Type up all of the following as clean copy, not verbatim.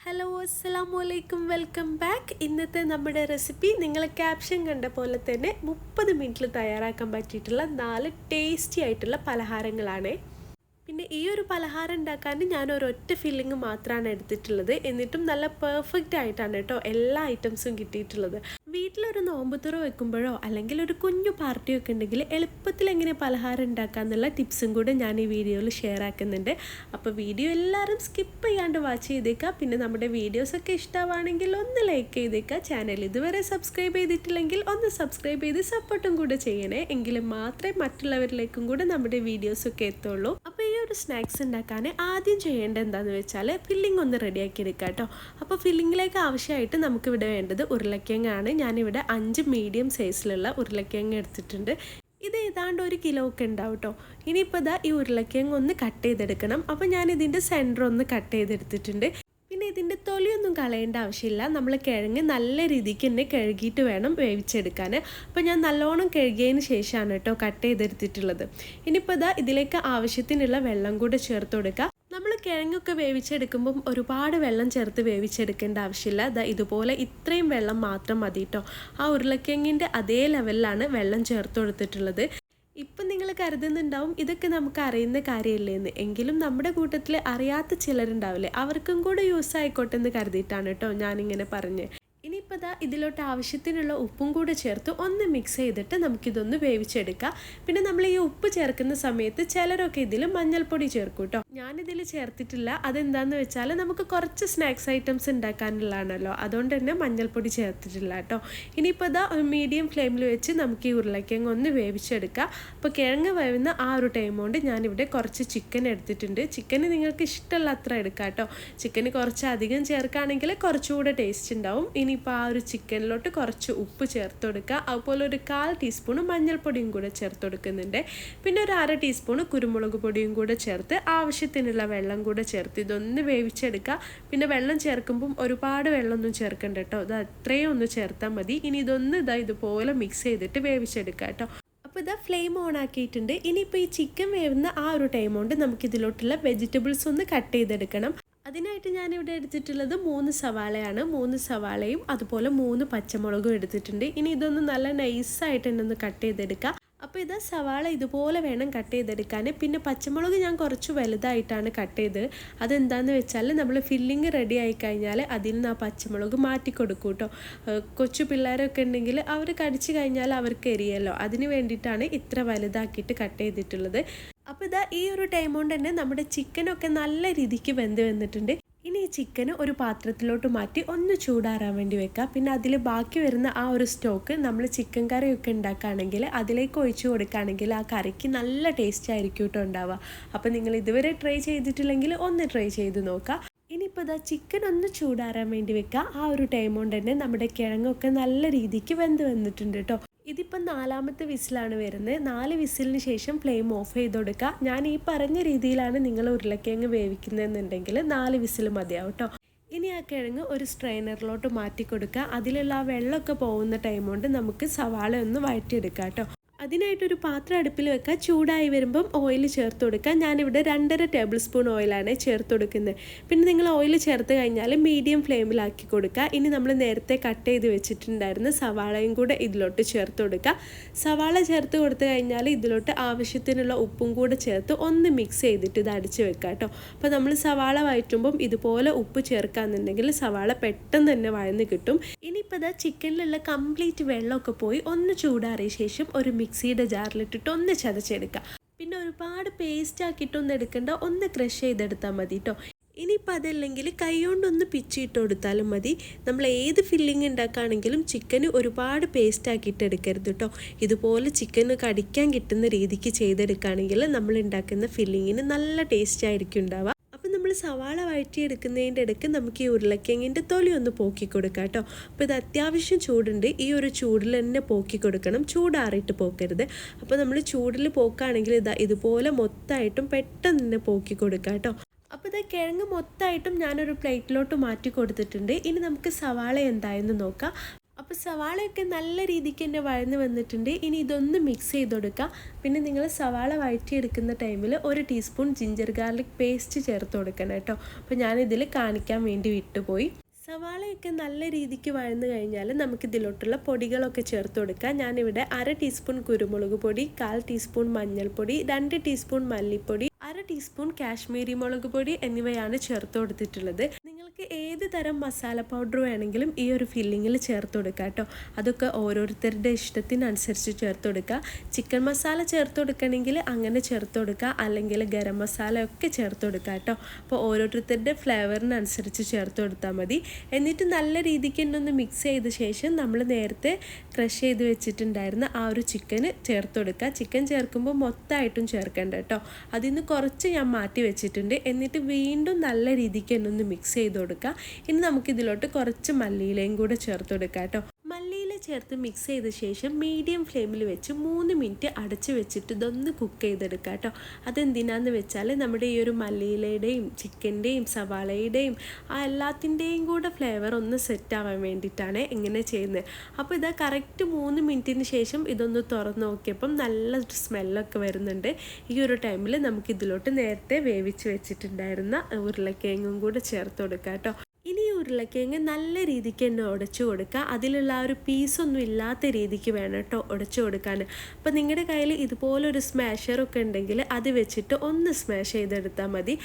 Hello അസ്സലാമലൈക്കും, welcome back. ഇന്നത്തെ നമ്മുടെ റെസിപ്പി നിങ്ങൾ ക്യാപ്ഷൻ കണ്ട പോലെ തന്നെ 30 മിനിറ്റിൽ തയ്യാറാക്കാൻ പറ്റിയിട്ടുള്ള 4 ടേസ്റ്റി ആയിട്ടുള്ള പലഹാരങ്ങളാണ്. പിന്നെ ഈ ഒരു പലഹാരം ഉണ്ടാക്കാൻ ഞാൻ ഒരൊറ്റ ഫില്ലിങ് മാത്രമാണ് എടുത്തിട്ടുള്ളത്. എന്നിട്ടും നല്ല പെർഫെക്റ്റ് ആയിട്ടാണ് കേട്ടോ എല്ലാ ഐറ്റംസും കിട്ടിയിട്ടുള്ളത്. വീട്ടിലൊരു നോമ്പുതുറ വെക്കുമ്പോഴോ അല്ലെങ്കിൽ ഒരു കുഞ്ഞു പാർട്ടിയൊക്കെ ഉണ്ടെങ്കിൽ എളുപ്പത്തിൽ എങ്ങനെ പലഹാരം ഉണ്ടാക്കാമെന്നുള്ള ടിപ്സും കൂടെ ഞാൻ ഈ വീഡിയോയിൽ ഷെയർ ആക്കുന്നുണ്ട്. അപ്പോൾ വീഡിയോ എല്ലാവരും സ്കിപ്പ് ചെയ്യാണ്ട് വാച്ച് ചെയ്തേക്കുക. പിന്നെ നമ്മുടെ വീഡിയോസൊക്കെ ഇഷ്ടമാണെങ്കിൽ ഒന്ന് ലൈക്ക് ചെയ്തേക്കുക. ചാനൽ ഇതുവരെ സബ്സ്ക്രൈബ് ചെയ്തിട്ടില്ലെങ്കിൽ ഒന്ന് സബ്സ്ക്രൈബ് ചെയ്ത് സപ്പോർട്ടും കൂടെ ചെയ്യണേ. എങ്കിലും മാത്രമേ മറ്റുള്ളവരിലേക്കും കൂടെ നമ്മുടെ വീഡിയോസൊക്കെ എത്തുള്ളൂ. അപ്പോൾ ഈ ഒരു സ്നാക്സ് ഉണ്ടാക്കാൻ ആദ്യം ചെയ്യേണ്ടത് എന്താണെന്ന് വെച്ചാൽ ഫില്ലിംഗ് ഒന്ന് റെഡിയാക്കി എടുക്കുക കേട്ടോ. അപ്പോൾ ഫില്ലിങ്ങിലേക്ക് ആവശ്യമായിട്ട് നമുക്കിവിടെ വേണ്ടത് ഉരുളക്കിഴങ്ങാണ്. ഞാനിവിടെ 5 മീഡിയം സൈസിലുള്ള ഉരുളക്കിഴങ്ങ് എടുത്തിട്ടുണ്ട്. ഇത് ഏതാണ്ട് 1 കിലോ ഒക്കെ ഉണ്ടാവും കേട്ടോ. ഇനിയിപ്പോൾ ഇതാ ഈ ഉരുളക്കിഴങ്ങ് ഒന്ന് കട്ട് ചെയ്തെടുക്കണം. അപ്പോൾ ഞാനിതിൻ്റെ സെൻറ്റർ ഒന്ന് കട്ട് ചെയ്തെടുത്തിട്ടുണ്ട്. പിന്നെ ഇതിൻ്റെ തൊലിയൊന്നും കളയേണ്ട ആവശ്യമില്ല. നമ്മൾ കിഴങ്ങ് നല്ല രീതിക്ക് തന്നെ കഴുകിയിട്ട് വേണം വേവിച്ചെടുക്കാൻ. അപ്പോൾ ഞാൻ നല്ലോണം കഴുകിയതിന് ശേഷമാണ് കേട്ടോ കട്ട് ചെയ്തെടുത്തിട്ടുള്ളത്. ഇനിയിപ്പോൾ ഇതാ ഇതിലേക്ക് ആവശ്യത്തിനുള്ള വെള്ളം കൂടെ ചേർത്ത് കൊടുക്കുക. നമ്മൾ കിഴങ്ങൊക്കെ വേവിച്ചെടുക്കുമ്പം ഒരുപാട് വെള്ളം ചേർത്ത് വേവിച്ചെടുക്കേണ്ട ആവശ്യമില്ല. ഇതുപോലെ ഇത്രയും വെള്ളം മാത്രം മതി കേട്ടോ. ആ ഉരുളക്കിഴങ്ങിൻ്റെ അതേ ലെവലിലാണ് വെള്ളം ചേർത്ത് കൊടുത്തിട്ടുള്ളത്. ഇപ്പം നിങ്ങൾ കരുതുന്നുണ്ടാവും ഇതൊക്കെ നമുക്ക് അറിയുന്ന കാര്യമല്ലേ എന്ന്. എങ്കിലും നമ്മുടെ കൂട്ടത്തിൽ അറിയാത്ത ചിലരുണ്ടാവില്ലേ, അവർക്കും കൂടെ യൂസ് ആയിക്കോട്ടെ എന്ന് കരുതിയിട്ടാണ് കേട്ടോ ഞാനിങ്ങനെ പറഞ്ഞത്. ഇനിയിപ്പോൾ ഇതാ ഇതിലോട്ട് ആവശ്യത്തിനുള്ള ഉപ്പും കൂടെ ചേർത്ത് ഒന്ന് മിക്സ് ചെയ്തിട്ട് നമുക്കിതൊന്ന് വേവിച്ചെടുക്കാം. പിന്നെ നമ്മൾ ഈ ഉപ്പ് ചേർക്കുന്ന സമയത്ത് ചിലരൊക്കെ ഇതിൽ മഞ്ഞൾപ്പൊടി ചേർക്കും കേട്ടോ. ഞാനിതിൽ ചേർത്തിട്ടില്ല. അതെന്താണെന്ന് വെച്ചാൽ നമുക്ക് കുറച്ച് സ്നാക്സ് ഐറ്റംസ് ഉണ്ടാക്കാനുള്ളതാണല്ലോ, അതുകൊണ്ട് തന്നെ മഞ്ഞൾപ്പൊടി ചേർത്തിട്ടില്ല കേട്ടോ. ഇനിയിപ്പോൾ ഇതാ ഒരു മീഡിയം ഫ്ലെയിമിൽ വെച്ച് നമുക്ക് ഈ ഉരുളക്കിഴങ്ങ് ഒന്ന് വേവിച്ചെടുക്കാം. അപ്പോൾ കിഴങ്ങ് വേവുന്ന ആ ഒരു ടൈം കൊണ്ട് ഞാനിവിടെ കുറച്ച് ചിക്കൻ എടുത്തിട്ടുണ്ട്. ചിക്കന് നിങ്ങൾക്ക് ഇഷ്ടമുള്ള അത്ര എടുക്കാം കേട്ടോ. ചിക്കന് കുറച്ച് അധികം ചേർക്കുകയാണെങ്കിൽ കുറച്ചുകൂടെ ടേസ്റ്റ് ഉണ്ടാവും. ഇനിയിപ്പോൾ ആ ഒരു ചിക്കനിലോട്ട് കുറച്ച് ഉപ്പ് ചേർത്ത് കൊടുക്കുക. അതുപോലെ ഒരു 1/4 ടീസ്പൂൺ മഞ്ഞൾപ്പൊടിയും കൂടെ ചേർത്ത് കൊടുക്കുന്നുണ്ട്. പിന്നെ ഒരു 1/2 ടീസ്പൂൺ കുരുമുളക് പൊടിയും കൂടെ ചേർത്ത് ആവശ്യത്തിനുള്ള വെള്ളം കൂടെ ചേർത്ത് ഇതൊന്ന് വേവിച്ചെടുക്കുക. പിന്നെ വെള്ളം ചേർക്കുമ്പം ഒരുപാട് വെള്ളമൊന്നും ചേർക്കണ്ട കേട്ടോ. ഇത് അത്രയും ഒന്ന് ചേർത്താൽ മതി. ഇനി ഇതൊന്ന് ഇതുപോലെ മിക്സ് ചെയ്തിട്ട് വേവിച്ചെടുക്കുക കേട്ടോ. അപ്പോൾ ഇതാ ഫ്ലെയിം ഓൺ ആക്കിയിട്ടുണ്ട്. ഇനിയിപ്പോൾ ഈ ചിക്കൻ വേവുന്ന ആ ഒരു ടൈം കൊണ്ട് നമുക്കിതിലോട്ടുള്ള വെജിറ്റബിൾസ് ഒന്ന് കട്ട് ചെയ്തെടുക്കണം. അതിനായിട്ട് ഞാനിവിടെ എടുത്തിട്ടുള്ളത് 3 സവാളയാണ്. 3 സവാളയും അതുപോലെ 3 പച്ചമുളകും എടുത്തിട്ടുണ്ട്. ഇനി ഇതൊന്ന് നല്ല നൈസായിട്ട് തന്നെ ഒന്ന് കട്ട് ചെയ്തെടുക്കുക. അപ്പോൾ ഇതാ സവാള ഇതുപോലെ വേണം കട്ട് ചെയ്തെടുക്കാൻ. പിന്നെ പച്ചമുളക് ഞാൻ കുറച്ച് വലുതായിട്ടാണ് കട്ട് ചെയ്തത്. അതെന്താണെന്ന് വെച്ചാൽ നമ്മൾ ഫില്ലിങ് റെഡി ആയി കഴിഞ്ഞാൽ അതിൽ നിന്ന് ആ പച്ചമുളക് മാറ്റി കൊടുക്കും കേട്ടോ. കൊച്ചു പിള്ളേരൊക്കെ ഉണ്ടെങ്കിൽ അവർ കടിച്ചു കഴിഞ്ഞാൽ അവർക്ക് എരിയല്ലോ, അതിന് വേണ്ടിയിട്ടാണ് ഇത്ര വലുതാക്കിയിട്ട് കട്ട് ചെയ്തിട്ടുള്ളത്. അപ്പോൾ ഇതാ ഈ ഒരു ടൈം കൊണ്ട് തന്നെ നമ്മുടെ ചിക്കനൊക്കെ നല്ല രീതിക്ക് വെന്ത് വന്നിട്ടുണ്ട്. ഇനി ഈ ചിക്കന് ഒരു പാത്രത്തിലോട്ട് മാറ്റി ഒന്ന് ചൂടാറാൻ വേണ്ടി വെക്കുക. പിന്നെ അതിൽ ബാക്കി വരുന്ന ആ ഒരു സ്റ്റോക്ക് നമ്മൾ ചിക്കൻ കറിയൊക്കെ ഉണ്ടാക്കുകയാണെങ്കിൽ അതിലേക്ക് ഒഴിച്ചു കൊടുക്കുകയാണെങ്കിൽ ആ കറിക്ക് നല്ല ടേസ്റ്റ് ആയിരിക്കും കേട്ടോ ഉണ്ടാവുക. അപ്പോൾ നിങ്ങൾ ഇതുവരെ ട്രൈ ചെയ്തിട്ടില്ലെങ്കിൽ ഒന്ന് ട്രൈ ചെയ്ത് നോക്കുക. ഇനിയിപ്പോൾ ഇതാ ചിക്കൻ ഒന്ന് ചൂടാറാൻ വേണ്ടി വെക്കുക. ആ ഒരു ടൈം കൊണ്ട് തന്നെ നമ്മുടെ കിഴങ്ങൊക്കെ നല്ല രീതിക്ക് വെന്ത് വന്നിട്ടുണ്ട് കേട്ടോ. ഇതിപ്പം 4ാമത്തെ വിസിലാണ് വരുന്നത്. 4 വിസിലിന് ശേഷം ഫ്ലെയിം ഓഫ് ചെയ്ത് കൊടുക്കുക. ഞാൻ ഈ പറഞ്ഞ രീതിയിലാണ് നിങ്ങൾ ഉരുളക്കിഴങ്ങ് വേവിക്കുന്നതെന്നുണ്ടെങ്കിൽ 4 വിസിൽ മതിയാവും കേട്ടോ. ഇനി ആ കിഴങ്ങ് ഒരു സ്ട്രെയിനറിലോട്ട് മാറ്റി കൊടുക്കുക. അതിലുള്ള ആ വെള്ളമൊക്കെ പോകുന്ന ടൈം കൊണ്ട് നമുക്ക് സവാള ഒന്ന് വഴറ്റിയെടുക്കാം കേട്ടോ. അതിനായിട്ടൊരു പാത്രം അടുപ്പിൽ വെക്കുക. ചൂടായി വരുമ്പം ഓയിൽ ചേർത്ത് കൊടുക്കുക. ഞാനിവിടെ 2.5 ടേബിൾ സ്പൂൺ ഓയിലാണ് ചേർത്ത് കൊടുക്കുന്നത്. പിന്നെ നിങ്ങൾ ഓയിൽ ചേർത്ത് കഴിഞ്ഞാൽ മീഡിയം ഫ്ലെയിമിലാക്കി കൊടുക്കുക. ഇനി നമ്മൾ നേരത്തെ കട്ട് ചെയ്ത് വെച്ചിട്ടുണ്ടായിരുന്ന സവാളയും കൂടെ ഇതിലോട്ട് ചേർത്ത് കൊടുക്കുക. സവാള ചേർത്ത് കൊടുത്തു കഴിഞ്ഞാൽ ഇതിലോട്ട് ആവശ്യത്തിനുള്ള ഉപ്പും കൂടെ ചേർത്ത് ഒന്ന് മിക്സ് ചെയ്തിട്ട് ഇത് അടിച്ച് വെക്കുക കേട്ടോ. അപ്പോൾ നമ്മൾ സവാള വഴറ്റുമ്പം ഇതുപോലെ ഉപ്പ് ചേർക്കാന്നുണ്ടെങ്കിൽ സവാള പെട്ടെന്ന് തന്നെ വഴന്ന് കിട്ടും. ഇനിയിപ്പോൾ ഇതാ ചിക്കനിലുള്ള കംപ്ലീറ്റ് വെള്ളമൊക്കെ പോയി ഒന്ന് ചൂടാറിയ ശേഷം ഒരു മിക്സിയുടെ ജാറിലിട്ടിട്ട് ഒന്ന് ചതച്ചെടുക്കുക. പിന്നെ ഒരുപാട് പേസ്റ്റ് ആക്കിയിട്ടൊന്നും എടുക്കണ്ട, ഒന്ന് ക്രഷ് ചെയ്തെടുത്താൽ മതി കേട്ടോ. ഇനിയിപ്പോൾ അതല്ലെങ്കിൽ കൈ കൊണ്ടൊന്ന് പിച്ചിട്ട് കൊടുത്താലും മതി. നമ്മൾ ഏത് ഫില്ലിങ് ഉണ്ടാക്കുകയാണെങ്കിലും ചിക്കന് ഒരുപാട് പേസ്റ്റ് ആക്കിയിട്ട് എടുക്കരുത് കേട്ടോ. ഇതുപോലെ ചിക്കന് കടിക്കാൻ കിട്ടുന്ന രീതിക്ക് ചെയ്തെടുക്കുകയാണെങ്കിൽ നമ്മൾ ഉണ്ടാക്കുന്ന ഫില്ലിങ്ങിന് നല്ല ടേസ്റ്റ് ആയിരിക്കും ഉണ്ടാവുക. നമ്മൾ സവാള വഴറ്റിയെടുക്കുന്നതിൻ്റെ ഇടയ്ക്ക് നമുക്ക് ഈ ഉരുളക്കിഴങ്ങിൻ്റെ തൊലി ഒന്ന് പോക്കി കൊടുക്കാം കേട്ടോ. അപ്പോൾ ഇത് അത്യാവശ്യം ചൂടുണ്ട്. ഈ ഒരു ചൂടിൽ തന്നെ പോക്കി കൊടുക്കണം, ചൂടാറിയിട്ട് പോക്കരുത്. അപ്പോൾ നമ്മൾ ചൂടിൽ പോക്കുകയാണെങ്കിൽ ഇതുപോലെ മൊത്തമായിട്ടും പെട്ടെന്ന് തന്നെ പോക്കി കൊടുക്കാം കേട്ടോ. അപ്പോൾ ഇത് കിഴങ്ങ് മൊത്തമായിട്ടും ഞാനൊരു പ്ലേറ്റിലോട്ട് മാറ്റി കൊടുത്തിട്ടുണ്ട്. ഇനി നമുക്ക് സവാള എന്തായെന്ന് നോക്കാം. അപ്പോൾ സവാളയൊക്കെ നല്ല രീതിക്ക് തന്നെ വഴന്ന് വന്നിട്ടുണ്ട്. ഇനി ഇതൊന്ന് മിക്സ് ചെയ്ത് കൊടുക്കുക. പിന്നെ നിങ്ങൾ സവാള വഴറ്റിയെടുക്കുന്ന ടൈമിൽ 1 ടീസ്പൂൺ ജിഞ്ചർ ഗാർലിക് പേസ്റ്റ് ചേർത്ത് കൊടുക്കണം കേട്ടോ. അപ്പോൾ ഞാനിതിൽ കാണിക്കാൻ വേണ്ടി വിട്ടുപോയി. സവാളയൊക്കെ നല്ല രീതിക്ക് വഴന്ന് കഴിഞ്ഞാൽ നമുക്കിതിലോട്ടുള്ള പൊടികളൊക്കെ ചേർത്ത് കൊടുക്കാം. ഞാനിവിടെ 1/2 ടീസ്പൂൺ കുരുമുളക് പൊടി, 1/4 ടീസ്പൂൺ മഞ്ഞൾപ്പൊടി, 2 ടീസ്പൂൺ മല്ലിപ്പൊടി, 1/2 ടീസ്പൂൺ കാശ്മീരി മുളക് പൊടി എന്നിവയാണ് ചേർത്ത് കൊടുത്തിട്ടുള്ളത്. നിങ്ങൾക്ക് ഏത് തരം മസാല പൗഡർ വേണമെങ്കിലും ഈ ഒരു ഫില്ലിങ്ങിൽ ചേർത്ത് കൊടുക്കുക കേട്ടോ. അതൊക്കെ ഓരോരുത്തരുടെ ഇഷ്ടത്തിനനുസരിച്ച് ചേർത്ത് കൊടുക്കുക. ചിക്കൻ മസാല ചേർത്ത് കൊടുക്കണമെങ്കിൽ അങ്ങനെ ചേർത്ത് കൊടുക്കുക, അല്ലെങ്കിൽ ഗരം മസാല ഒക്കെ ചേർത്ത് കൊടുക്കുക കേട്ടോ. അപ്പോൾ ഓരോരുത്തരുടെ ഫ്ലേവറിനനുസരിച്ച് ചേർത്ത് കൊടുത്താൽ മതി. എന്നിട്ട് നല്ല രീതിക്ക് തന്നെ ഒന്ന് മിക്സ് ചെയ്ത ശേഷം നമ്മൾ നേരത്തെ ക്രഷ് ചെയ്ത് വെച്ചിട്ടുണ്ടായിരുന്ന ആ ഒരു ചിക്കന് ചേർത്ത് കൊടുക്കുക. ചിക്കൻ ചേർക്കുമ്പോൾ മൊത്തമായിട്ടും ചേർക്കേണ്ട കേട്ടോ. അതിന് കുറച്ച് ഞാൻ മാറ്റി വെച്ചിട്ടുണ്ട്. എന്നിട്ട് വീണ്ടും നല്ല രീതിക്ക് തന്നെ ഒന്ന് മിക്സ് ചെയ്ത് കൊടുക്കുക. ഇനി നമുക്കിതിലോട്ട് കുറച്ച് മല്ലിയിലയും കൂടെ ചേർത്ത് കൊടുക്കാം കേട്ടോ. മല്ലിയില ചേർത്ത് മിക്സ് ചെയ്ത ശേഷം മീഡിയം ഫ്ലെയിമിൽ വെച്ച് 3 മിനിറ്റ് അടച്ച് വെച്ചിട്ട് ഇതൊന്ന് കുക്ക് ചെയ്തെടുക്കുക കേട്ടോ. അതെന്തിനാന്ന് വെച്ചാൽ നമ്മുടെ ഈ ഒരു മല്ലിയിലയുടെയും ചിക്കൻ്റെയും സവാളയുടെയും ആ എല്ലാത്തിൻ്റെയും കൂടെ ഫ്ലേവർ ഒന്ന് സെറ്റ് ആവാൻ വേണ്ടിയിട്ടാണ് ഇങ്ങനെ ചെയ്യുന്നത്. അപ്പോൾ ഇതാ കറക്റ്റ് 3 മിനിറ്റിന് ശേഷം ഇതൊന്ന് തുറന്ന് നോക്കിയപ്പം നല്ല സ്മെല്ലൊക്കെ വരുന്നുണ്ട്. ഈ ഒരു ടൈമിൽ നമുക്കിതിലോട്ട് നേരത്തെ വേവിച്ച് വെച്ചിട്ടുണ്ടായിരുന്ന ഉരുളക്കിഴങ്ങും കൂടെ ചേർത്ത് കൊടുക്കാം കേട്ടോ. ഇനി ഉരുളക്കിഴങ്ങ് നല്ല രീതിക്ക് തന്നെ ഉടച്ചു കൊടുക്കുക. അതിലുള്ള ആ ഒരു പീസൊന്നും ഇല്ലാത്ത രീതിക്ക് വേണം കേട്ടോ ഉടച്ചു കൊടുക്കാൻ. അപ്പോൾ നിങ്ങളുടെ കയ്യിൽ ഇതുപോലൊരു സ്മാഷറൊക്കെ ഉണ്ടെങ്കിൽ അത് വെച്ചിട്ട് ഒന്ന് സ്മാഷ് ചെയ്തെടുത്താൽ മതി.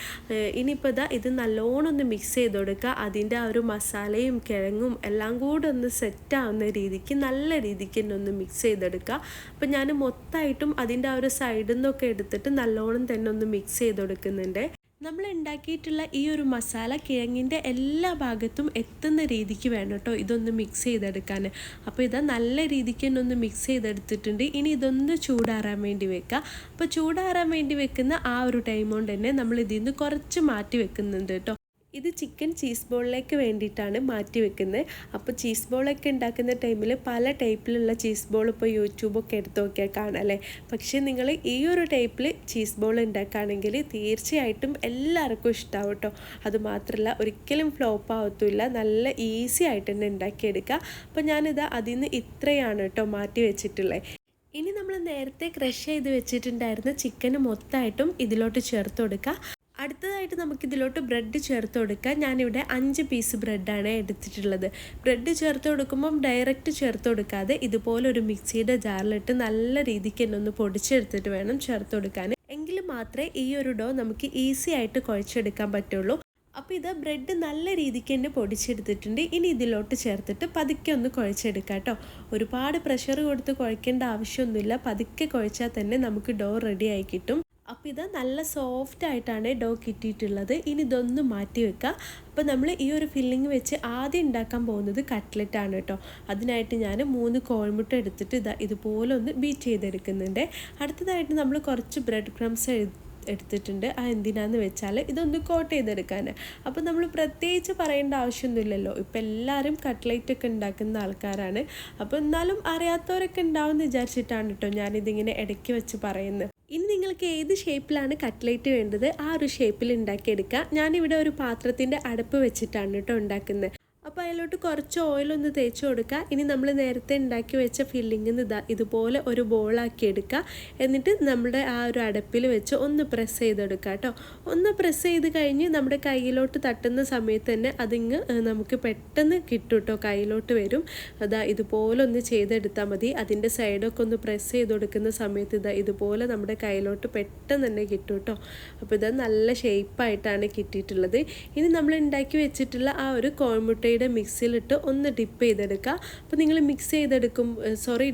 ഇനിയിപ്പോൾ ഇത് നല്ലോണം ഒന്ന് മിക്സ് ചെയ്ത് കൊടുക്കുക. അതിൻ്റെ ആ ഒരു മസാലയും കിഴങ്ങും എല്ലാം കൂടെ ഒന്ന് സെറ്റാവുന്ന രീതിക്ക് നല്ല രീതിക്ക് തന്നെ ഒന്ന് മിക്സ് ചെയ്തെടുക്കുക. അപ്പോൾ ഞാൻ മൊത്തമായിട്ടും അതിൻ്റെ ആ ഒരു സൈഡിൽ നിന്നൊക്കെ എടുത്തിട്ട് നല്ലോണം തന്നെ ഒന്ന് മിക്സ് ചെയ്ത് കൊടുക്കുന്നുണ്ട്. നമ്മൾ ഉണ്ടാക്കിയിട്ടുള്ള ഈ ഒരു മസാല കിഴങ്ങിൻ്റെ എല്ലാ ഭാഗത്തും എത്തുന്ന രീതിക്ക് വേണം കേട്ടോ ഇതൊന്ന് മിക്സ് ചെയ്തെടുക്കാൻ. അപ്പോൾ ഇതാ നല്ല രീതിക്ക് തന്നെ ഒന്ന് മിക്സ് ചെയ്തെടുത്തിട്ടുണ്ട്. ഇനി ഇതൊന്ന് ചൂടാറാൻ വേണ്ടി വെക്കുക. അപ്പോൾ ചൂടാറാൻ വേണ്ടി വെക്കുന്ന ആ ഒരു ടൈം കൊണ്ട് തന്നെ നമ്മൾ ഇതിൽ നിന്ന് കുറച്ച് മാറ്റി വെക്കുന്നുണ്ട് കേട്ടോ. ഇത് ചിക്കൻ ചീസ് ബോളിലേക്ക് വേണ്ടിയിട്ടാണ് മാറ്റി വെക്കുന്നത്. അപ്പോൾ ചീസ് ബോളൊക്കെ ഉണ്ടാക്കുന്ന ടൈമിൽ പല ടൈപ്പിലുള്ള ചീസ് ബോൾ ഇപ്പോൾ യൂട്യൂബൊക്കെ എടുത്ത് നോക്കിയാൽ കാണാം അല്ലേ. പക്ഷേ നിങ്ങൾ ഈ ഒരു ടൈപ്പിൽ ചീസ് ബോൾ ഉണ്ടാക്കുകയാണെങ്കിൽ തീർച്ചയായിട്ടും എല്ലാവർക്കും ഇഷ്ടമാവും കേട്ടോ. അതുമാത്രമല്ല ഒരിക്കലും ഫ്ലോപ്പ് ആവത്തില്ല, നല്ല ഈസി ആയിട്ട് തന്നെ ഉണ്ടാക്കിയെടുക്കുക. അപ്പോൾ ഞാനിത് അതിൽ നിന്ന് ഇത്രയാണ് കേട്ടോ മാറ്റി വെച്ചിട്ടുള്ളത്. ഇനി നമ്മൾ നേരത്തെ ക്രഷ് ചെയ്ത് വെച്ചിട്ടുണ്ടായിരുന്ന ചിക്കന് മൊത്തമായിട്ടും ഇതിലോട്ട് ചേർത്ത് കൊടുക്കുക. അടുത്തതായിട്ട് നമുക്കിതിലോട്ട് ബ്രെഡ് ചേർത്ത് കൊടുക്കാം. ഞാനിവിടെ 5 പീസ് ബ്രെഡാണ് എടുത്തിട്ടുള്ളത്. ബ്രെഡ് ചേർത്ത് കൊടുക്കുമ്പം ഡയറക്റ്റ് ചേർത്ത് കൊടുക്കാതെ ഇതുപോലെ ഒരു മിക്സിയുടെ ജാറിലിട്ട് നല്ല രീതിക്ക് തന്നെ ഒന്ന് പൊടിച്ചെടുത്തിട്ട് വേണം ചേർത്ത് കൊടുക്കാൻ. എങ്കിൽ മാത്രമേ ഈ ഒരു ഡോ നമുക്ക് ഈസി ആയിട്ട് കുഴച്ചെടുക്കാൻ പറ്റുള്ളൂ. അപ്പോൾ ഇത് ബ്രെഡ് നല്ല രീതിക്ക് തന്നെ പൊടിച്ചെടുത്തിട്ടുണ്ട്. ഇനി ഇതിലോട്ട് ചേർത്തിട്ട് പതുക്കെ ഒന്ന് കുഴച്ചെടുക്കാം കേട്ടോ. ഒരുപാട് പ്രഷർ കൊടുത്ത് കുഴക്കേണ്ട ആവശ്യമൊന്നുമില്ല. പതുക്കെ കുഴച്ചാൽ തന്നെ നമുക്ക് ഡോ റെഡി ആയി കിട്ടും. അപ്പോൾ ഇത് നല്ല സോഫ്റ്റ് ആയിട്ടാണ് ഡോ കിട്ടിയിട്ടുള്ളത്. ഇനി ഇതൊന്ന് മാറ്റി വെക്കുക. അപ്പോൾ നമ്മൾ ഈ ഒരു ഫില്ലിങ് വെച്ച് ആദ്യം ഉണ്ടാക്കാൻ പോകുന്നത് കട്ട്ലറ്റാണ് കേട്ടോ. അതിനായിട്ട് ഞാൻ 3 കോഴിമുട്ട എടുത്തിട്ട് ഇതുപോലെ ഒന്ന് ബീറ്റ് ചെയ്തെടുക്കുന്നുണ്ട്. അടുത്തതായിട്ട് നമ്മൾ കുറച്ച് ബ്രെഡ് ക്രംസ് എടുത്തിട്ടുണ്ട്. എന്തിനാന്ന് വെച്ചാൽ ഇതൊന്ന് കോട്ട് ചെയ്തെടുക്കാൻ. അപ്പോൾ നമ്മൾ പ്രത്യേകിച്ച് പറയേണ്ട ആവശ്യമൊന്നുമില്ലല്ലോ. ഇപ്പോൾ എല്ലാവരും കട്ട്ലൈറ്റൊക്കെ ഉണ്ടാക്കുന്ന ആൾക്കാരാണ്. അപ്പോൾ എന്നാലും അറിയാത്തവരൊക്കെ ഉണ്ടാവുമെന്ന് വിചാരിച്ചിട്ടാണ് കേട്ടോ ഞാനിതിങ്ങനെ ഇടയ്ക്ക് വെച്ച് പറയുന്നത്. ഇനി നിങ്ങൾക്ക് ഏത് ഷേപ്പിലാണ് കട്ട്ലേറ്റ് വേണ്ടത് ആ ഒരു ഷേപ്പിൽ ഉണ്ടാക്കിയെടുക്കുക. ഞാനിവിടെ ഒരു പാത്രത്തിൻ്റെ അടപ്പ് വെച്ചിട്ടാണ് കേട്ടോ ഉണ്ടാക്കുന്നത്. അപ്പോൾ അതിലോട്ട് കുറച്ച് ഓയിലൊന്ന് തേച്ച് കൊടുക്കുക. ഇനി നമ്മൾ നേരത്തെ ഉണ്ടാക്കി വെച്ച ഫില്ലിങ്ങിന് ഇതുപോലെ ഒരു ബോളാക്കി എടുക്കുക. എന്നിട്ട് നമ്മുടെ ആ ഒരു അടപ്പിൽ വെച്ച് ഒന്ന് പ്രസ് ചെയ്തെടുക്കുക കേട്ടോ. ഒന്ന് പ്രസ് ചെയ്ത് കഴിഞ്ഞ് നമ്മുടെ കയ്യിലോട്ട് തട്ടുന്ന സമയത്ത് തന്നെ അതിങ്ങ് നമുക്ക് പെട്ടെന്ന് കിട്ടും കേട്ടോ, കയ്യിലോട്ട് വരും. ഇതുപോലെ ഒന്ന് ചെയ്തെടുത്താൽ മതി. അതിൻ്റെ സൈഡൊക്കെ ഒന്ന് പ്രസ് ചെയ്ത് കൊടുക്കുന്ന സമയത്ത് ഇതുപോലെ നമ്മുടെ കയ്യിലോട്ട് പെട്ടെന്ന് തന്നെ കിട്ടും കേട്ടോ. അപ്പോൾ നല്ല ഷേപ്പായിട്ടാണ് കിട്ടിയിട്ടുള്ളത്. ഇനി നമ്മൾ ഉണ്ടാക്കി വെച്ചിട്ടുള്ള ആ ഒരു കോഴിമുട്ട മിക്സിയിലിട്ട് ഒന്ന് ഡിപ്പ് ചെയ്തെടുക്കുക. അപ്പോൾ നിങ്ങൾ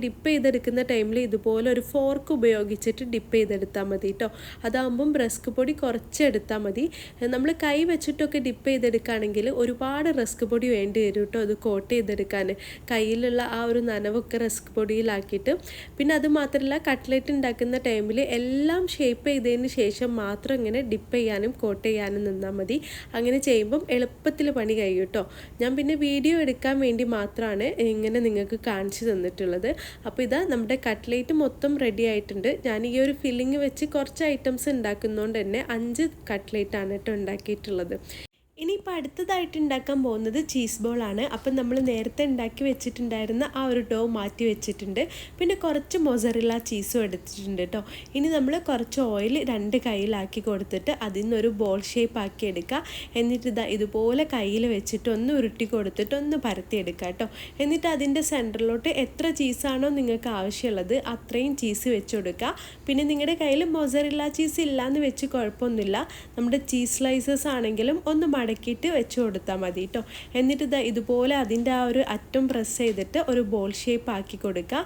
ഡിപ്പ് ചെയ്തെടുക്കുന്ന ടൈമിൽ ഇതുപോലെ ഒരു ഫോർക്ക് ഉപയോഗിച്ചിട്ട് ഡിപ്പ് ചെയ്തെടുത്താൽ മതി കേട്ടോ. അതാകുമ്പം റസ്ക് പൊടി കുറച്ച് എടുത്താൽ മതി. നമ്മൾ കൈ വെച്ചിട്ടൊക്കെ ഡിപ്പ് ചെയ്തെടുക്കുകയാണെങ്കിൽ ഒരുപാട് റസ്ക് പൊടി വേണ്ടി വരും കേട്ടോ അത് കോട്ട് ചെയ്തെടുക്കാൻ. കയ്യിലുള്ള ആ ഒരു നനവൊക്കെ റസ്ക് പൊടിയിലാക്കിയിട്ട്. പിന്നെ അത് മാത്രമല്ല കട്ട്ലറ്റ് ഉണ്ടാക്കുന്ന ടൈമിൽ എല്ലാം ഷേപ്പ് ചെയ്തതിന് ശേഷം മാത്രം ഇങ്ങനെ ഡിപ്പ് ചെയ്യാനും കോട്ട് ചെയ്യാനും നിന്നാൽ മതി. അങ്ങനെ ചെയ്യുമ്പം എളുപ്പത്തിൽ പണി കഴിയും കേട്ടോ. ഞാൻ പിന്നെ വീഡിയോ എടുക്കാൻ വേണ്ടി മാത്രമാണ് ഇങ്ങനെ നിങ്ങൾക്ക് കാണിച്ചു തന്നിട്ടുള്ളത്. അപ്പോൾ നമ്മുടെ കട്ട്ലേറ്റ് മൊത്തം റെഡി ആയിട്ടുണ്ട്. ഞാൻ ഈ ഒരു ഫില്ലിങ് വെച്ച് കുറച്ച് ഐറ്റംസ് ഉണ്ടാക്കുന്നതുകൊണ്ട് തന്നെ 5 കട്ട്ലേറ്റാണ് കേട്ടോ ഉണ്ടാക്കിയിട്ടുള്ളത്. ഇനിയിപ്പോൾ അടുത്തതായിട്ട് ഉണ്ടാക്കാൻ പോകുന്നത് ചീസ് ബോളാണ്. അപ്പം നമ്മൾ നേരത്തെ ഉണ്ടാക്കി വെച്ചിട്ടുണ്ടായിരുന്ന ആ ഒരു ഡോ മാറ്റി വെച്ചിട്ടുണ്ട്. പിന്നെ കുറച്ച് മൊസറില്ല ചീസും എടുത്തിട്ടുണ്ട് കേട്ടോ. ഇനി നമ്മൾ കുറച്ച് ഓയിൽ 2 കയ്യിലാക്കി കൊടുത്തിട്ട് അതിൽ നിന്നൊരു ബോൾ ഷേപ്പ് ആക്കി എടുക്കുക. എന്നിട്ട് ഇതുപോലെ കയ്യിൽ വെച്ചിട്ട് ഒന്ന് ഉരുട്ടി കൊടുത്തിട്ട് ഒന്ന് പരത്തിയെടുക്കുക കേട്ടോ. എന്നിട്ട് അതിൻ്റെ സെൻറ്ററിലോട്ട് എത്ര ചീസാണോ നിങ്ങൾക്ക് ആവശ്യമുള്ളത് അത്രയും ചീസ് വെച്ച് കൊടുക്കുക. പിന്നെ നിങ്ങളുടെ കയ്യിൽ മൊസറില്ല ചീസ് ഇല്ലയെന്ന് വെച്ച് കുഴപ്പമൊന്നുമില്ല. നമ്മുടെ ചീസ് സ്ലൈസസ് ആണെങ്കിലും ഒന്ന് മടക്കിയിട്ട് വെച്ച് കൊടുത്താൽ മതി കേട്ടോ. എന്നിട്ട് ഇതുപോലെ അതിൻ്റെ ആ ഒരു അറ്റം പ്രസ് ചെയ്തിട്ട് ഒരു ബോൾ ഷേപ്പ് ആക്കി കൊടുക്കുക.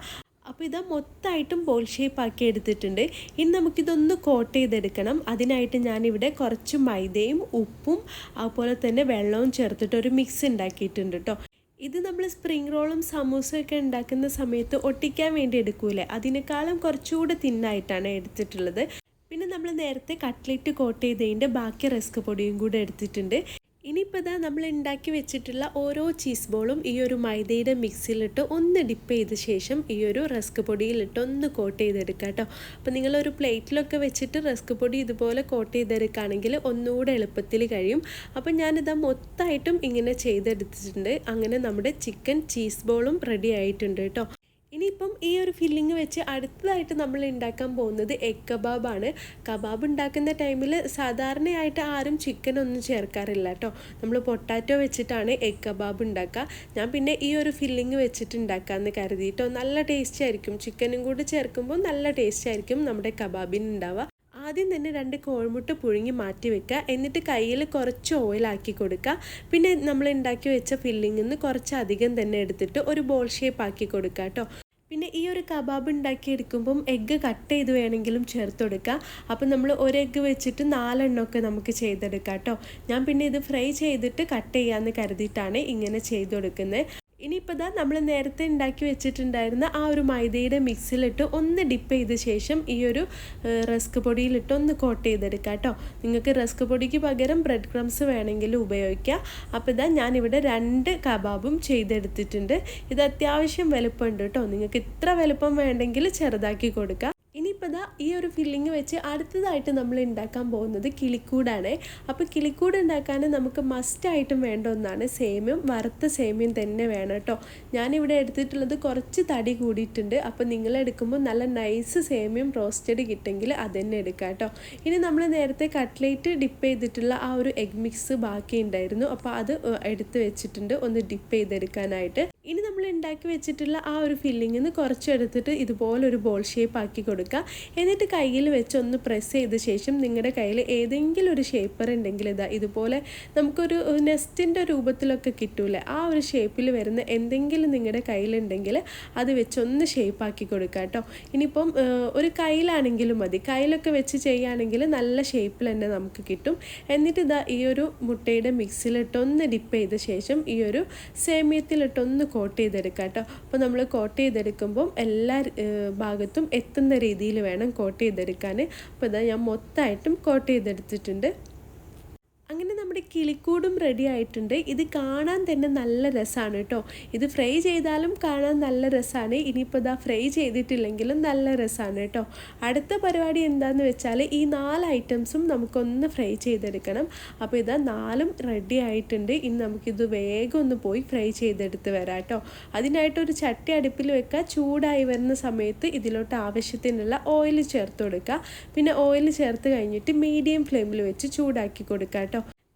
അപ്പോൾ മൊത്തമായിട്ടും ബോൾ ഷേപ്പ് ആക്കി എടുത്തിട്ടുണ്ട്. ഇനി നമുക്കിതൊന്ന് കോട്ട് ചെയ്തെടുക്കണം. അതിനായിട്ട് ഞാനിവിടെ കുറച്ച് മൈദയും ഉപ്പും അതുപോലെ തന്നെ വെള്ളവും ചേർത്തിട്ട് ഒരു മിക്സ് ഉണ്ടാക്കിയിട്ടുണ്ട് കേട്ടോ. ഇത് നമ്മൾ സ്പ്രിംഗ് റോളും സമൂസയൊക്കെ ഉണ്ടാക്കുന്ന സമയത്ത് ഒട്ടിക്കാൻ വേണ്ടി എടുക്കൂലേ, അതിനേക്കാളും കുറച്ചുകൂടെ തിന്നായിട്ടാണ് എടുത്തിട്ടുള്ളത്. പിന്നെ നമ്മൾ നേരത്തെ കട്ട്ലറ്റ് കോട്ട് ചെയ്തതിൻ്റെ ബാക്കി റസ്ക് പൊടിയും കൂടെ എടുത്തിട്ടുണ്ട്. ഇനിയിപ്പോൾ നമ്മൾ ഉണ്ടാക്കി വെച്ചിട്ടുള്ള ഓരോ ചീസ് ബോളും ഈ ഒരു മൈദയുടെ മിക്സിയിലിട്ട് ഒന്ന് ഡിപ്പ് ചെയ്ത ശേഷം ഈ ഒരു റസ്ക് പൊടിയിലിട്ട് ഒന്ന് കോട്ട് ചെയ്തെടുക്കുക കേട്ടോ. അപ്പോൾ നിങ്ങളൊരു പ്ലേറ്റിലൊക്കെ വെച്ചിട്ട് റസ്ക് പൊടി ഇതുപോലെ കോട്ട് ചെയ്തെടുക്കുകയാണെങ്കിൽ ഒന്നുകൂടെ എളുപ്പത്തിൽ കഴിയും. അപ്പോൾ ഞാനിത് മൊത്തമായിട്ടും ഇങ്ങനെ ചെയ്തെടുത്തിട്ടുണ്ട്. അങ്ങനെ നമ്മുടെ ചിക്കൻ ചീസ് ബോളും റെഡി ആയിട്ടുണ്ട് കേട്ടോ. ഇനിയിപ്പം ഈ ഒരു ഫില്ലിങ് വെച്ച് അടുത്തതായിട്ട് നമ്മൾ ഉണ്ടാക്കാൻ പോകുന്നത് എഗ് കബാബാണ്. കബാബ് ഉണ്ടാക്കുന്ന ടൈമിൽ സാധാരണയായിട്ട് ആരും ചിക്കൻ ഒന്നും ചേർക്കാറില്ല കേട്ടോ. നമ്മൾ പൊട്ടാറ്റോ വെച്ചിട്ടാണ് എഗ് കബാബ് ഉണ്ടാക്കുക. ഞാൻ പിന്നെ ഈ ഒരു ഫില്ലിങ് വെച്ചിട്ട് ഉണ്ടാക്കാമെന്ന് കരുതിയിട്ടോ. നല്ല ടേസ്റ്റ് ആയിരിക്കും, ചിക്കനും കൂടി ചേർക്കുമ്പോൾ നല്ല ടേസ്റ്റ് ആയിരിക്കും നമ്മുടെ കബാബിന് ഉണ്ടാവുക. ആദ്യം തന്നെ 2 കോഴിമുട്ട പുഴുങ്ങി മാറ്റി വെക്കുക. എന്നിട്ട് കയ്യിൽ കുറച്ച് ഓയിലാക്കി കൊടുക്കുക. പിന്നെ നമ്മൾ ഉണ്ടാക്കി വെച്ച ഫില്ലിങ്ങിൽ നിന്ന് കുറച്ചധികം തന്നെ എടുത്തിട്ട് ഒരു ബോൾ ഷേപ്പ് ആക്കി കൊടുക്കുക കേട്ടോ. പിന്നെ ഈ ഒരു കബാബ് ഉണ്ടാക്കിയെടുക്കുമ്പം എഗ്ഗ് കട്ട് ചെയ്ത് വേണമെങ്കിലും ചേർത്ത് കൊടുക്കുക. അപ്പം നമ്മൾ ഒരു എഗ്ഗ് വെച്ചിട്ട് 4 എണ്ണമൊക്കെ നമുക്ക് ചെയ്തെടുക്കാം കേട്ടോ. ഞാൻ പിന്നെ ഇത് ഫ്രൈ ചെയ്തിട്ട് കട്ട് ചെയ്യാമെന്ന് കരുതിയിട്ടാണ് ഇങ്ങനെ ചെയ്ത് കൊടുക്കുന്നത്. ഇനിയിപ്പോൾ നമ്മൾ നേരത്തെ ഉണ്ടാക്കി വെച്ചിട്ടുണ്ടായിരുന്ന ആ ഒരു മൈദയുടെ മിക്സിലിട്ട് ഒന്ന് ഡിപ്പ് ചെയ്ത ശേഷം ഈ ഒരു റസ്ക് പൊടിയിലിട്ട് ഒന്ന് കോട്ട് ചെയ്തെടുക്കുക കേട്ടോ. നിങ്ങൾക്ക് റസ്ക് പൊടിക്ക് പകരം ബ്രെഡ് ക്രംസ് വേണമെങ്കിലും ഉപയോഗിക്കുക. അപ്പോൾ ഞാനിവിടെ 2 കബാബും ചെയ്തെടുത്തിട്ടുണ്ട്. ഇത് അത്യാവശ്യം വലുപ്പമുണ്ട് കേട്ടോ. നിങ്ങൾക്ക് ഇത്ര വലുപ്പം വേണ്ടെങ്കിൽ ചെറുതാക്കി കൊടുക്കുക. ഇനിയിപ്പോൾ ഈ ഒരു ഫില്ലിങ് വെച്ച് അടുത്തതായിട്ട് നമ്മൾ ഉണ്ടാക്കാൻ പോകുന്നത് കിളിക്കൂടാണ്. അപ്പോൾ കിളിക്കൂട് ഉണ്ടാക്കാൻ നമുക്ക് മസ്റ്റായിട്ടും വേണ്ട ഒന്നാണ് സേമിയം. വറുത്ത സേമിയം തന്നെ വേണം കേട്ടോ. ഞാനിവിടെ എടുത്തിട്ടുള്ളത് കുറച്ച് തടി കൂടിയിട്ടുണ്ട്. അപ്പോൾ നിങ്ങളെടുക്കുമ്പോൾ നല്ല നൈസ് സേമിയം റോസ്റ്റഡ് കിട്ടുമെങ്കിൽ അത് തന്നെ എടുക്കുക കേട്ടോ. ഇനി നമ്മൾ നേരത്തെ കട്ട്ലേറ്റ് ഡിപ്പ് ചെയ്തിട്ടുള്ള ആ ഒരു എഗ് മിക്സ് ബാക്കി ഉണ്ടായിരുന്നു. അപ്പോൾ അത് എടുത്ത് വെച്ചിട്ടുണ്ട് ഒന്ന് ഡിപ്പ് ചെയ്തെടുക്കാനായിട്ട്. ഇനി നമ്മൾ ഉണ്ടാക്കി വെച്ചിട്ടുള്ള ആ ഒരു ഫില്ലിങ്ങിൽ നിന്ന് കുറച്ചെടുത്തിട്ട് ഇതുപോലൊരു ബോൾ ഷേപ്പ് ആക്കി കൊടുക്കുക. എന്നിട്ട് കയ്യിൽ വെച്ച് ഒന്ന് പ്രസ് ചെയ്ത ശേഷം നിങ്ങളുടെ കയ്യിൽ ഏതെങ്കിലും ഒരു ഷേപ്പർ ഉണ്ടെങ്കിൽ ഇതുപോലെ നമുക്കൊരു നെസ്റ്റിൻ്റെ രൂപത്തിലൊക്കെ കിട്ടൂലേ, ആ ഒരു ഷേപ്പിൽ വരുന്ന എന്തെങ്കിലും നിങ്ങളുടെ കയ്യിലുണ്ടെങ്കിൽ അത് വെച്ചൊന്ന് ഷേപ്പാക്കി കൊടുക്കുക കേട്ടോ. ഇനിയിപ്പം ഒരു കയ്യിലാണെങ്കിലും മതി, കയ്യിലൊക്കെ വെച്ച് ചെയ്യുകയാണെങ്കിൽ നല്ല ഷേപ്പിൽ തന്നെ നമുക്ക് കിട്ടും. എന്നിട്ട് ഈ ഒരു മുട്ടയുടെ മിക്സിലിട്ടൊന്ന് ഡിപ്പ് ചെയ്ത ശേഷം ഈ ഒരു സേമിയത്തിലിട്ടൊന്ന് കോട്ട് ചെയ്തെടുക്കുക കേട്ടോ. അപ്പോൾ നമ്മൾ കോട്ട് ചെയ്തെടുക്കുമ്പം എല്ലാ ഭാഗത്തും എത്തുന്ന രീതിയിൽ വേണം കോട്ട് ചെയ്തെടുക്കാൻ. അപ്പോൾ ഞാൻ മൊത്തമായിട്ടും കോട്ട് ചെയ്തെടുത്തിട്ടുണ്ട്. അങ്ങനെ നമ്മുടെ കിളിക്കൂടും റെഡി ആയിട്ടുണ്ട്. ഇത് കാണാൻ തന്നെ നല്ല രസമാണ് കേട്ടോ. ഇത് ഫ്രൈ ചെയ്താലും കാണാൻ നല്ല രസമാണ്. ഇനിയിപ്പോൾ ഫ്രൈ ചെയ്തിട്ടില്ലെങ്കിലും നല്ല രസമാണ് കേട്ടോ. അടുത്ത പരിപാടി എന്താണെന്ന് വെച്ചാൽ ഈ 4 ഐറ്റംസും നമുക്കൊന്ന് ഫ്രൈ ചെയ്തെടുക്കണം. അപ്പോൾ 4ഉം റെഡി ആയിട്ടുണ്ട്. ഇനി നമുക്കിത് വേഗം ഒന്ന് പോയി ഫ്രൈ ചെയ്തെടുത്ത് വരാം കേട്ടോ. അതിനായിട്ടൊരു ചട്ടി അടുപ്പിൽ വെക്കുക. ചൂടായി വരുന്ന സമയത്ത് ഇതിലോട്ട് ആവശ്യത്തിനുള്ള ഓയിൽ ചേർത്ത് കൊടുക്കുക. പിന്നെ ഓയിൽ ചേർത്ത് കഴിഞ്ഞിട്ട് മീഡിയം ഫ്ലെയിമിൽ വെച്ച് ചൂടാക്കി കൊടുക്കുക കേട്ടോ.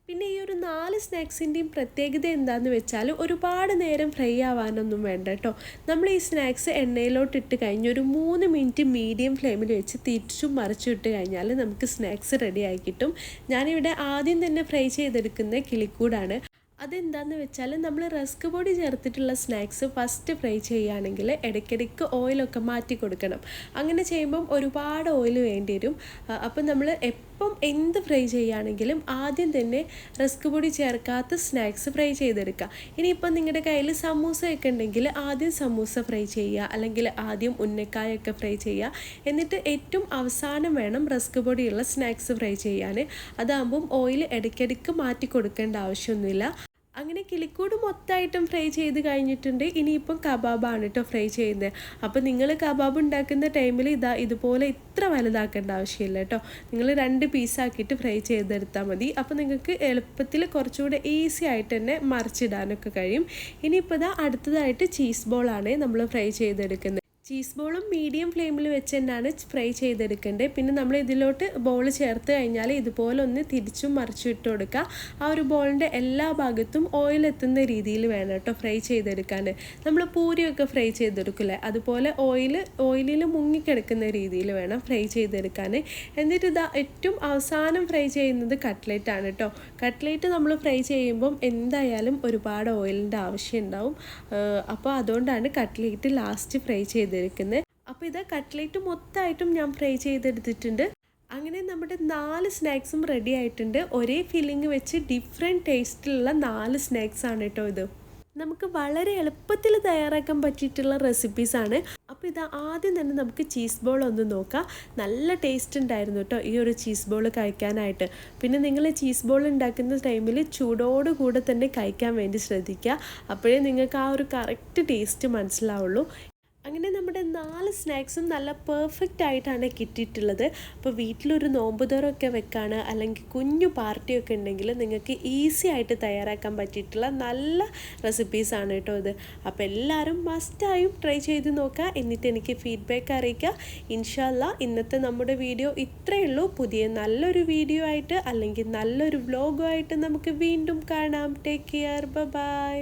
പിന്നെ ഈ ഒരു 4 സ്നാക്സിൻ്റെയും പ്രത്യേകത എന്താണെന്ന് വെച്ചാൽ ഒരുപാട് നേരം ഫ്രൈ ആവാനൊന്നും വേണ്ട കേട്ടോ. നമ്മൾ ഈ സ്നാക്സ് എണ്ണയിലോട്ട് ഇട്ട് കഴിഞ്ഞ് ഒരു 3 മിനിറ്റ് മീഡിയം ഫ്ലെയിമിൽ വെച്ച് തിരിച്ചും മറിച്ചും ഇട്ട് കഴിഞ്ഞാൽ നമുക്ക് സ്നാക്സ് റെഡി ആയി കിട്ടും. ഞാനിവിടെ ആദ്യം തന്നെ ഫ്രൈ ചെയ്തെടുക്കുന്ന കിളിക്കൂടാണ്. അതെന്താണെന്ന് വെച്ചാൽ നമ്മൾ റസ്ക് പൊടി ചേർത്തിട്ടുള്ള സ്നാക്സ് ഫസ്റ്റ് ഫ്രൈ ചെയ്യുകയാണെങ്കിൽ ഇടയ്ക്കിടയ്ക്ക് ഓയിലൊക്കെ മാറ്റി കൊടുക്കണം. അങ്ങനെ ചെയ്യുമ്പം ഒരുപാട് ഓയിൽ വേണ്ടി വരും. അപ്പം നമ്മൾ എപ്പം എന്ത് ഫ്രൈ ചെയ്യുകയാണെങ്കിലും ആദ്യം തന്നെ റസ്ക് പൊടി ചേർക്കാത്ത സ്നാക്സ് ഫ്രൈ ചെയ്തെടുക്കുക. ഇനിയിപ്പം നിങ്ങളുടെ കയ്യിൽ സമൂസയൊക്കെ ഉണ്ടെങ്കിൽ ആദ്യം സമൂസ ഫ്രൈ ചെയ്യുക, അല്ലെങ്കിൽ ആദ്യം ഉന്നക്കായൊക്കെ ഫ്രൈ ചെയ്യുക. എന്നിട്ട് ഏറ്റവും അവസാനം വേണം റസ്ക് പൊടിയുള്ള സ്നാക്സ് ഫ്രൈ ചെയ്യാൻ. അതാകുമ്പം ഓയിൽ ഇടയ്ക്കിടയ്ക്ക് മാറ്റി കൊടുക്കേണ്ട ആവശ്യമൊന്നുമില്ല. അങ്ങനെ കിളിക്കൂട് മൊത്തമായിട്ടും ഫ്രൈ ചെയ്ത് കഴിഞ്ഞിട്ടുണ്ട്. ഇനിയിപ്പം കബാബാണ് കേട്ടോ ഫ്രൈ ചെയ്യുന്നത്. അപ്പോൾ നിങ്ങൾ കബാബ് ഉണ്ടാക്കുന്ന ടൈമിൽ ഇതുപോലെ ഇത്ര വലുതാക്കേണ്ട ആവശ്യമില്ല കേട്ടോ. നിങ്ങൾ 2 പീസാക്കിയിട്ട് ഫ്രൈ ചെയ്തെടുത്താൽ മതി. അപ്പോൾ നിങ്ങൾക്ക് എളുപ്പത്തിൽ കുറച്ചുകൂടെ ഈസി ആയിട്ട് തന്നെ മറിച്ചിടാനൊക്കെ കഴിയും. ഇനിയിപ്പോൾ അടുത്തതായിട്ട് ചീസ് ബോളാണ് നമ്മൾ ഫ്രൈ ചെയ്തെടുക്കുന്നത്. ചീസ് ബോളും മീഡിയം ഫ്ലെയിമിൽ വെച്ച് തന്നെയാണ് ഫ്രൈ ചെയ്തെടുക്കേണ്ടത്. പിന്നെ നമ്മൾ ഇതിലോട്ട് ബോൾ ചേർത്ത് കഴിഞ്ഞാൽ ഇതുപോലെ ഒന്ന് തിരിച്ചും മറിച്ചും ഇട്ട് കൊടുക്കുക. ആ ഒരു ബോളിൻ്റെ എല്ലാ ഭാഗത്തും ഓയിൽ എത്തുന്ന രീതിയിൽ വേണം കേട്ടോ ഫ്രൈ ചെയ്തെടുക്കാൻ. നമ്മൾ പൂരിയൊക്കെ ഫ്രൈ ചെയ്തെടുക്കില്ലേ, അതുപോലെ ഓയിലിൽ മുങ്ങിക്കിടക്കുന്ന രീതിയിൽ വേണം ഫ്രൈ ചെയ്തെടുക്കാൻ. എന്നിട്ട് ഏറ്റവും അവസാനം ഫ്രൈ ചെയ്യുന്നത് കട്ട്ലേറ്റ് ആണ് കേട്ടോ. കട്ട്ലേറ്റ് നമ്മൾ ഫ്രൈ ചെയ്യുമ്പം എന്തായാലും ഒരുപാട് ഓയിലിൻ്റെ ആവശ്യം ഉണ്ടാവും. അപ്പോൾ അതുകൊണ്ടാണ് കട്ട്ലേറ്റ് ലാസ്റ്റ് ഫ്രൈ ചെയ്തെടുക്കുന്നത്. അപ്പോൾ കട്ട്ലേറ്റ് മൊത്തമായിട്ടും ഞാൻ ഫ്രൈ ചെയ്തെടുത്തിട്ടുണ്ട്. അങ്ങനെ നമ്മുടെ 4 സ്നാക്സും റെഡി ആയിട്ടുണ്ട്. ഒരേ ഫില്ലിങ് വെച്ച് ഡിഫറെൻറ്റ് ടേസ്റ്റിലുള്ള 4 സ്നാക്സാണ് കേട്ടോ ഇത്. നമുക്ക് വളരെ എളുപ്പത്തിൽ തയ്യാറാക്കാൻ പറ്റിയിട്ടുള്ള റെസിപ്പീസാണ്. അപ്പോൾ ആദ്യം തന്നെ നമുക്ക് ചീസ് ബോൾ ഒന്ന് നോക്കാം. നല്ല ടേസ്റ്റ് ഉണ്ടായിരുന്നു കേട്ടോ ഈ ഒരു ചീസ് ബോൾ കഴിക്കാനായിട്ട്. പിന്നെ നിങ്ങൾ ചീസ് ബോൾ ഉണ്ടാക്കുന്ന ടൈമിൽ ചൂടോടുകൂടെ തന്നെ കഴിക്കാൻ വേണ്ടി ശ്രദ്ധിക്കുക. അപ്പോഴേ നിങ്ങൾക്ക് ആ ഒരു കറക്റ്റ് ടേസ്റ്റ് മനസ്സിലാവുള്ളൂ. അങ്ങനെ നമ്മുടെ 4 സ്നാക്സും നല്ല പെർഫെക്റ്റ് ആയിട്ടാണ് കിട്ടിയിട്ടുള്ളത്. അപ്പോൾ വീട്ടിലൊരു നോമ്പുതോറൊക്കെ വെക്കാണ്, അല്ലെങ്കിൽ കുഞ്ഞു പാർട്ടിയൊക്കെ ഉണ്ടെങ്കിൽ നിങ്ങൾക്ക് ഈസി ആയിട്ട് തയ്യാറാക്കാൻ പറ്റിയിട്ടുള്ള നല്ല റെസിപ്പീസാണ് കേട്ടോ ഇത്. അപ്പോൾ എല്ലാവരും മസ്റ്റായും ട്രൈ ചെയ്ത് നോക്കുക. എന്നിട്ട് എനിക്ക് ഫീഡ്ബാക്ക് അറിയിക്കുക. ഇൻഷാ അല്ലാ ഇന്നത്തെ നമ്മുടെ വീഡിയോ ഇത്രയേ ഉള്ളൂ. പുതിയ നല്ലൊരു വീഡിയോ ആയിട്ട് അല്ലെങ്കിൽ നല്ലൊരു വ്ലോഗുമായിട്ട് നമുക്ക് വീണ്ടും കാണാം. Take care, by.